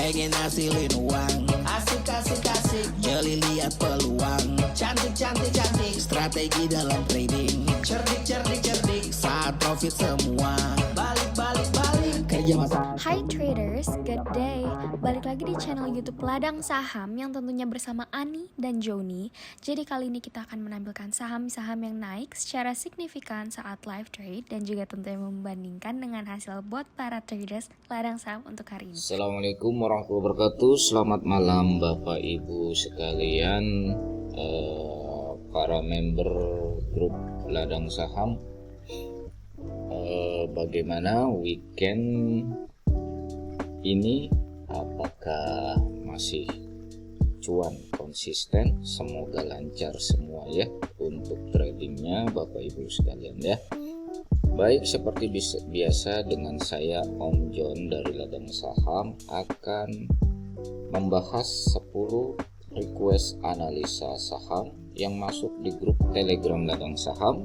pengen hasilin uang. Asik asik asik, jeli lihat peluang. Cantik cantik cantik, strategi dalam trading. Cerdik cerdik cerdik, saat profit semua. Balik balik balik, kerja masa. Hai traders, good day. Balik lagi di channel YouTube Ladang Saham yang tentunya bersama Ani dan Joni. Jadi kali ini kita akan menampilkan saham-saham yang naik secara signifikan saat live trade dan juga tentunya membandingkan dengan hasil bot para traders ladang saham untuk hari ini. Assalamualaikum warahmatullahi wabarakatuh. Selamat malam Bapak Ibu sekalian, para member grup Ladang Saham. Bagaimana weekend ini, apakah masih cuan konsisten? Semoga lancar semua ya untuk tradingnya Bapak Ibu sekalian ya. Baik, seperti biasa dengan saya Om John dari Ladang Saham akan membahas 10 request analisa saham yang masuk di grup Telegram Ladang Saham.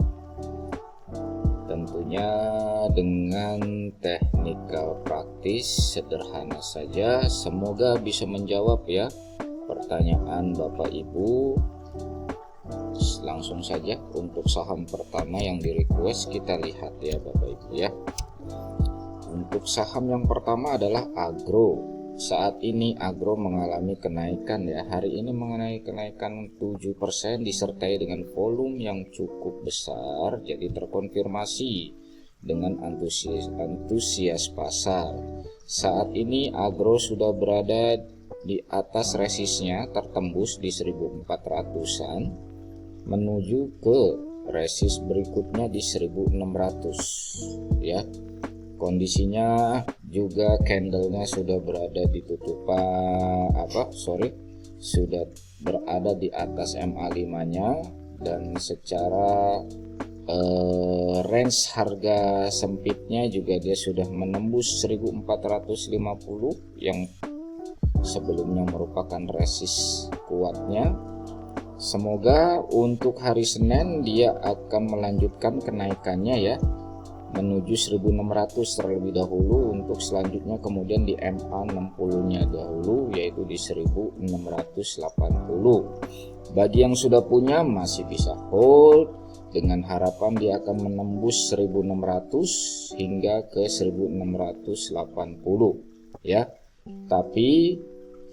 Tentunya dengan teknikal praktis sederhana saja, semoga bisa menjawab ya pertanyaan Bapak Ibu. Langsung saja untuk saham pertama yang di request kita lihat ya Bapak Ibu ya. Untuk saham yang pertama adalah Agro. Saat ini Agro mengalami kenaikan ya. Hari ini mengenai kenaikan 7% disertai dengan volume yang cukup besar, jadi terkonfirmasi dengan antusias pasar. Saat ini Agro sudah berada di atas resistnya, tertembus di 1400-an menuju ke resist berikutnya di 1600 ya. Kondisinya juga candlenya sudah berada di sudah berada di atas MA5 nya, dan secara range harga sempitnya juga dia sudah menembus 1450 yang sebelumnya merupakan resist kuatnya. Semoga untuk hari Senin dia akan melanjutkan kenaikannya ya, menuju 1600 terlebih dahulu, untuk selanjutnya kemudian di MA60 nya dahulu yaitu di 1680. Bagi yang sudah punya masih bisa hold dengan harapan dia akan menembus 1600 hingga ke 1680 ya. Tapi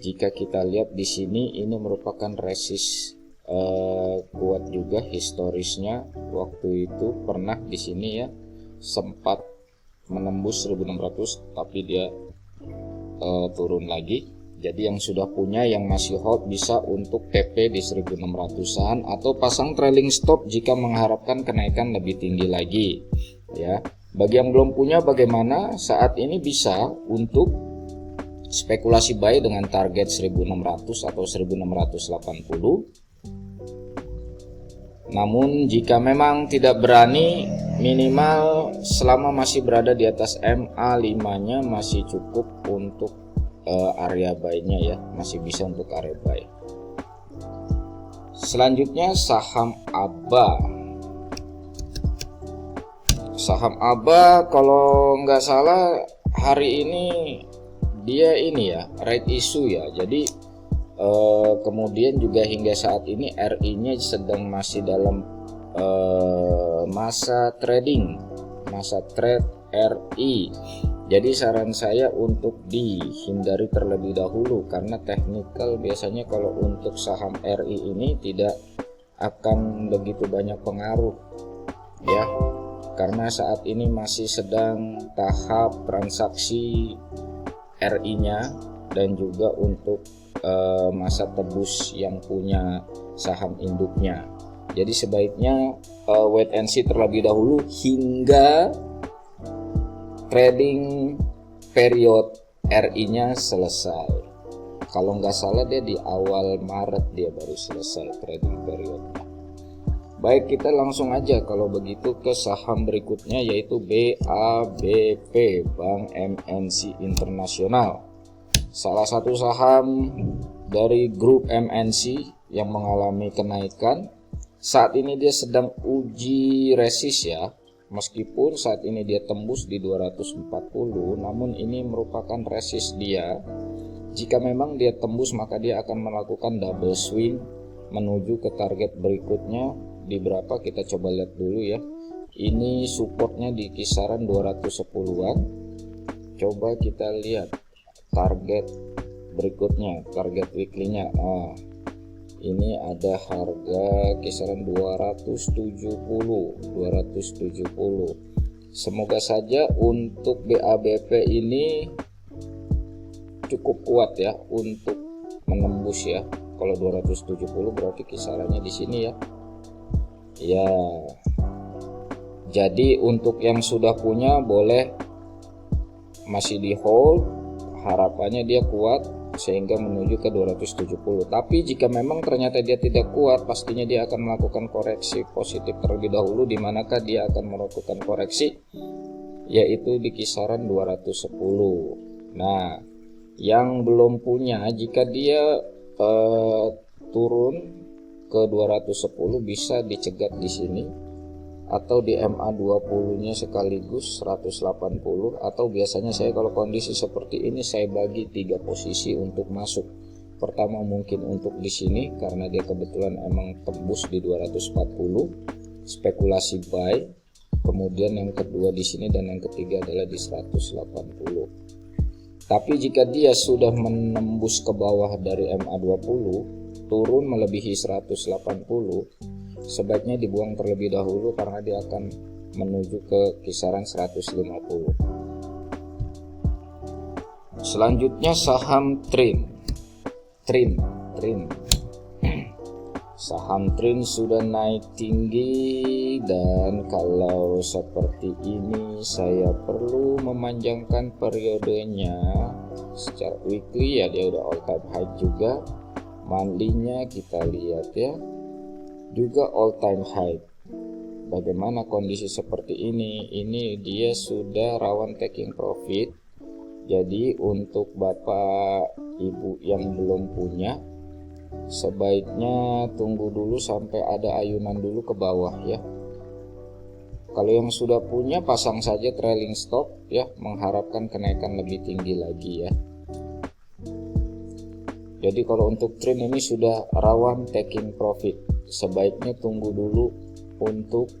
jika kita lihat di sini, ini merupakan resist kuat juga historisnya. Waktu itu pernah di sini ya sempat menembus 1600 tapi dia turun lagi. Jadi yang sudah punya, yang masih hold, bisa untuk TP di 1600-an atau pasang trailing stop jika mengharapkan kenaikan lebih tinggi lagi ya. Bagi yang belum punya, bagaimana? Saat ini bisa untuk spekulasi buy dengan target 1600 atau 1680. Namun jika memang tidak berani, minimal selama masih berada di atas MA5 nya masih cukup untuk area buy-nya ya, masih bisa untuk area buy. Selanjutnya saham ABA. Saham ABA kalau nggak salah hari ini dia ini ya right issue ya. Jadi kemudian juga hingga saat ini RI-nya sedang masih dalam masa trading, masa trade RI. Jadi saran saya untuk dihindari terlebih dahulu, karena technical biasanya kalau untuk saham RI ini tidak akan begitu banyak pengaruh ya, karena saat ini masih sedang tahap transaksi RI-nya dan juga untuk masa tebus yang punya saham induknya. Jadi sebaiknya wait and see terlebih dahulu hingga trading period RI-nya selesai. Kalau nggak salah dia di awal Maret dia baru selesai trading periodnya. Baik, kita langsung aja kalau begitu ke saham berikutnya, yaitu BABP, Bank MNC Internasional. Salah satu saham dari grup MNC yang mengalami kenaikan. Saat ini dia sedang uji resist ya. Meskipun saat ini dia tembus di 240, namun ini merupakan resist dia Jika memang dia tembus, maka dia akan melakukan double swing menuju ke target berikutnya di berapa, kita coba lihat dulu ya. Ini supportnya di kisaran 210-an. Coba kita lihat target berikutnya, target weekly-nya. Ini ada harga kisaran 270. Semoga saja untuk BABP ini cukup kuat ya untuk menembus ya. Kalau 270 berarti kisarannya di sini ya. Ya. Jadi untuk yang sudah punya boleh masih di hold, harapannya dia kuat sehingga menuju ke 270. Tapi jika memang ternyata dia tidak kuat, pastinya dia akan melakukan koreksi positif terlebih dahulu, di manakah dia akan melakukan koreksi yaitu di kisaran 210. Nah, yang belum punya, jika dia turun ke 210 bisa dicegat di sini, atau di MA20-nya sekaligus 180, atau biasanya saya kalau kondisi seperti ini saya bagi 3 posisi untuk masuk. Pertama mungkin untuk di sini karena dia kebetulan emang tembus di 240, spekulasi buy. Kemudian yang kedua di sini dan yang ketiga adalah di 180. Tapi jika dia sudah menembus ke bawah dari MA20, turun melebihi 180, sebaiknya dibuang terlebih dahulu karena dia akan menuju ke kisaran 150. Selanjutnya saham Trin. Saham Trin sudah naik tinggi, dan kalau seperti ini saya perlu memanjangkan periodenya. Secara weekly ya dia udah all time high juga. Monthly-nya kita lihat ya, juga all time high. Bagaimana kondisi seperti ini? Ini dia sudah rawan taking profit. Jadi untuk bapak ibu yang belum punya, sebaiknya tunggu dulu sampai ada ayunan dulu ke bawah ya. Kalau yang sudah punya, pasang saja trailing stop ya, mengharapkan kenaikan lebih tinggi lagi ya. Jadi kalau untuk Trin ini sudah rawan taking profit, sebaiknya tunggu dulu untuk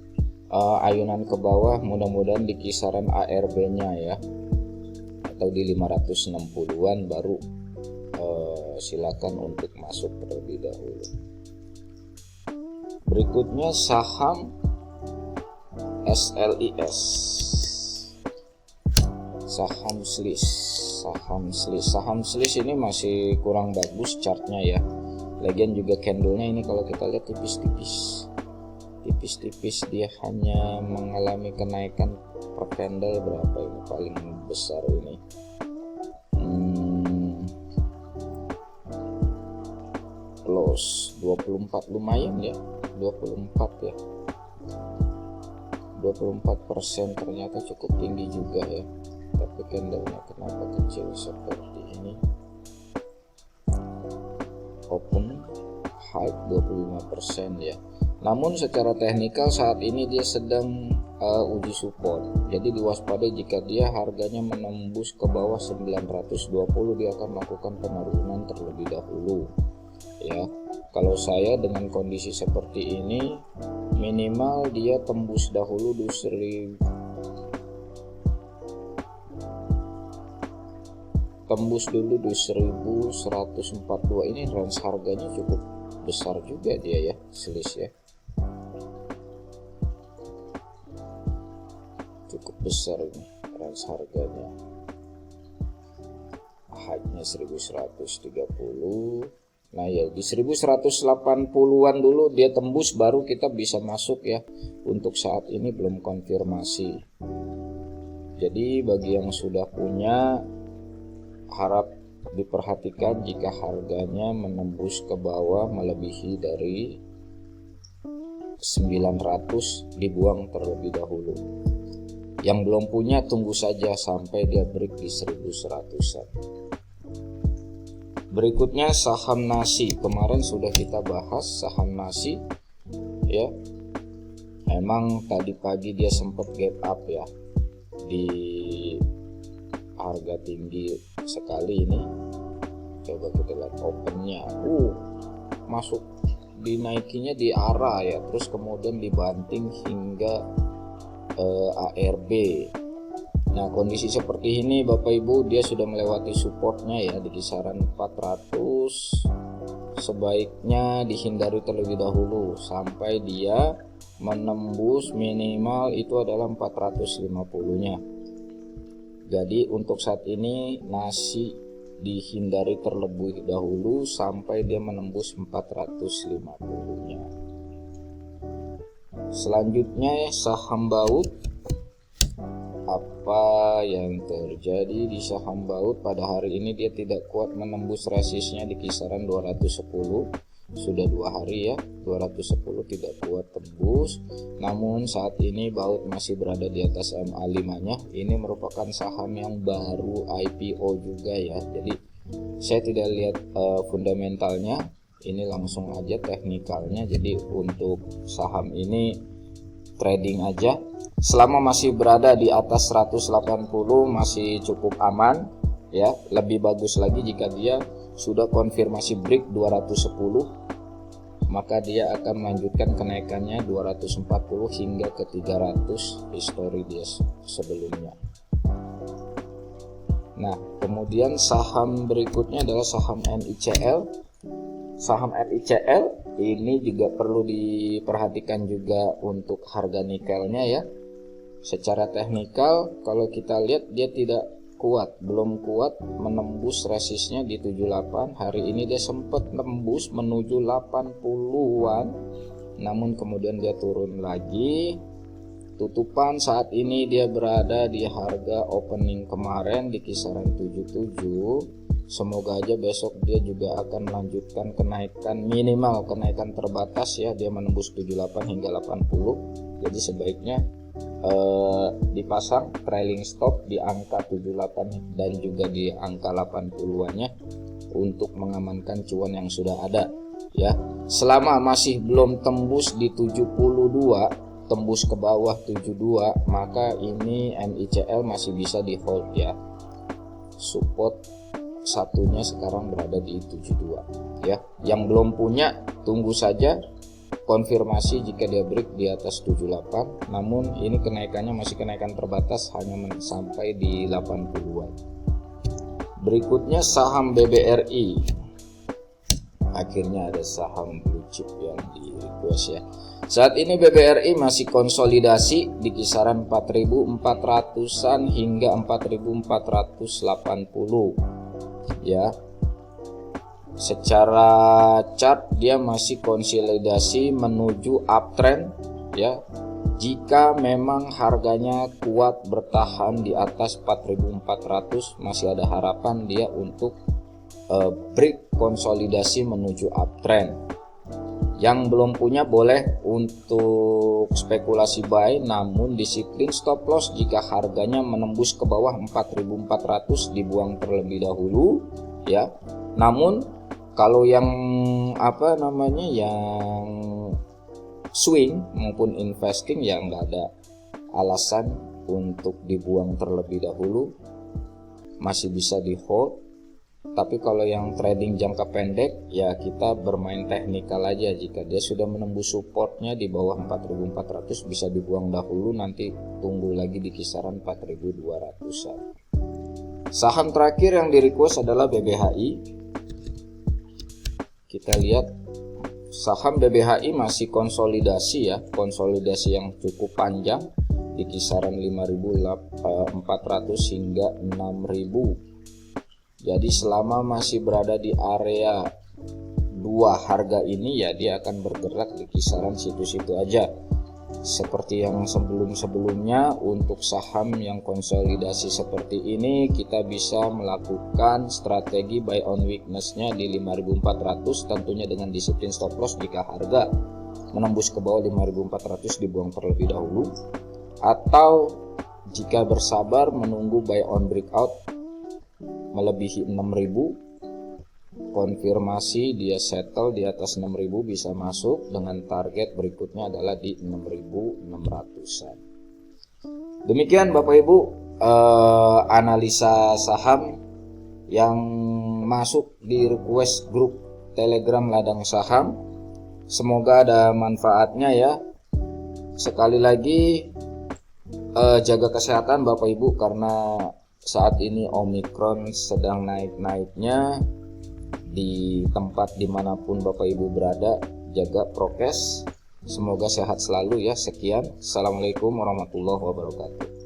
ayunan ke bawah, mudah-mudahan di kisaran ARB-nya ya, atau di 560-an baru silakan untuk masuk terlebih dahulu. Berikutnya saham SLIS, saham SLIS ini masih kurang bagus chartnya ya. Lagian juga candlenya ini kalau kita lihat tipis-tipis, dia hanya mengalami kenaikan per candle berapa ini paling besar ini, close 24, lumayan ya, 24 ya, 24% ternyata cukup tinggi juga ya. Tapi candlenya kenapa kecil seperti ini? Open high 25% ya. Namun secara teknikal saat ini dia sedang uji support. Jadi diwaspadai jika dia harganya menembus ke bawah 920, dia akan melakukan penurunan terlebih dahulu. Ya, kalau saya dengan kondisi seperti ini, minimal dia tembus dahulu di 1142. Ini range harganya cukup besar juga dia ya, SLIS ya, cukup besar ini range harganya. High-nya 1130. Nah ya di 1180-an dulu dia tembus, baru kita bisa masuk ya. Untuk saat ini belum konfirmasi. Jadi bagi yang sudah punya, harap diperhatikan jika harganya menembus ke bawah melebihi dari 900, dibuang terlebih dahulu. Yang belum punya tunggu saja sampai dia break di 1100-an. Berikutnya saham nasi. Kemarin sudah kita bahas saham nasi ya. Emang tadi pagi dia sempat gap up ya di harga tinggi sekali ini. Coba kita lihat opennya. Masuk dinaikinya di arah ya, terus kemudian dibanting hingga ARB. Nah, kondisi seperti ini Bapak Ibu, dia sudah melewati supportnya ya di kisaran 400. Sebaiknya dihindari terlebih dahulu sampai dia menembus minimal itu adalah 450-nya. Jadi untuk saat ini masih dihindari terlebih dahulu sampai dia menembus 450-nya. Selanjutnya saham baut. Apa yang terjadi di saham baut pada hari ini? Dia tidak kuat menembus resistnya di kisaran 210. Sudah 2 hari ya, 210 tidak kuat tembus. Namun saat ini baut masih berada di atas MA5-nya. Ini merupakan saham yang baru IPO juga ya. Jadi saya tidak lihat fundamentalnya, ini langsung aja teknikalnya. Jadi untuk saham ini trading aja. Selama masih berada di atas 180 masih cukup aman ya. Lebih bagus lagi jika dia sudah konfirmasi break 210, maka dia akan melanjutkan kenaikannya 240 hingga ke 300 histori dia sebelumnya. Nah, kemudian saham berikutnya adalah saham NICL. Saham NICL ini juga perlu diperhatikan juga untuk harga nikelnya ya. Secara teknikal kalau kita lihat dia tidak kuat, belum kuat menembus resistnya di 78. Hari ini dia sempat nembus menuju 80-an, namun kemudian dia turun lagi. Tutupan saat ini dia berada di harga opening kemarin di kisaran 77. Semoga aja besok dia juga akan melanjutkan kenaikan, minimal kenaikan terbatas ya, dia menembus 78 hingga 80. Jadi sebaiknya dipasang trailing stop di angka 78 dan juga di angka 80-annya untuk mengamankan cuan yang sudah ada ya. Selama masih belum tembus di 72, tembus ke bawah 72, maka ini NICL masih bisa di hold ya. Support satunya sekarang berada di 72 ya. Yang belum punya tunggu saja konfirmasi jika dia break di atas 78. Namun ini kenaikannya masih kenaikan terbatas, hanya sampai di 80-an. Berikutnya saham BBRI. Akhirnya ada saham blue chip yang di request ya. Saat ini BBRI masih konsolidasi di kisaran 4.400-an hingga 4.480 ya. Secara chart dia masih konsolidasi menuju uptrend ya. Jika memang harganya kuat bertahan di atas 4.400, masih ada harapan dia untuk break konsolidasi menuju uptrend. Yang belum punya boleh untuk spekulasi buy, namun disiplin stop loss jika harganya menembus ke bawah 4.400 dibuang terlebih dahulu ya. Namun kalau yang yang swing maupun investing ya nggak ada alasan untuk dibuang terlebih dahulu, masih bisa di hold. Tapi kalau yang trading jangka pendek ya kita bermain teknikal aja. Jika dia sudah menembus supportnya di bawah 4.400 bisa dibuang dahulu, nanti tunggu lagi di kisaran 4.200-an. Saham terakhir yang di request adalah BBHI. Kita lihat saham BBHI masih konsolidasi ya, konsolidasi yang cukup panjang di kisaran 5.400 hingga 6.000. Jadi selama masih berada di area 2 harga ini ya dia akan bergerak di kisaran situ-situ aja. Seperti yang sebelum-sebelumnya, untuk saham yang konsolidasi seperti ini kita bisa melakukan strategi buy on weakness-nya di 5.400, tentunya dengan disiplin stop loss. Jika harga menembus ke bawah 5.400 dibuang terlebih dahulu, atau jika bersabar menunggu buy on breakout melebihi 6.000, konfirmasi dia settle di atas 6.000 bisa masuk, dengan target berikutnya adalah di 6.600-an. Demikian Bapak Ibu analisa saham yang masuk di request grup Telegram Ladang Saham. Semoga ada manfaatnya ya. Sekali lagi jaga kesehatan Bapak Ibu, karena saat ini Omikron sedang naik-naiknya. Di tempat dimanapun Bapak Ibu berada, jaga prokes. Semoga sehat selalu ya. Sekian, Assalamualaikum warahmatullahi wabarakatuh.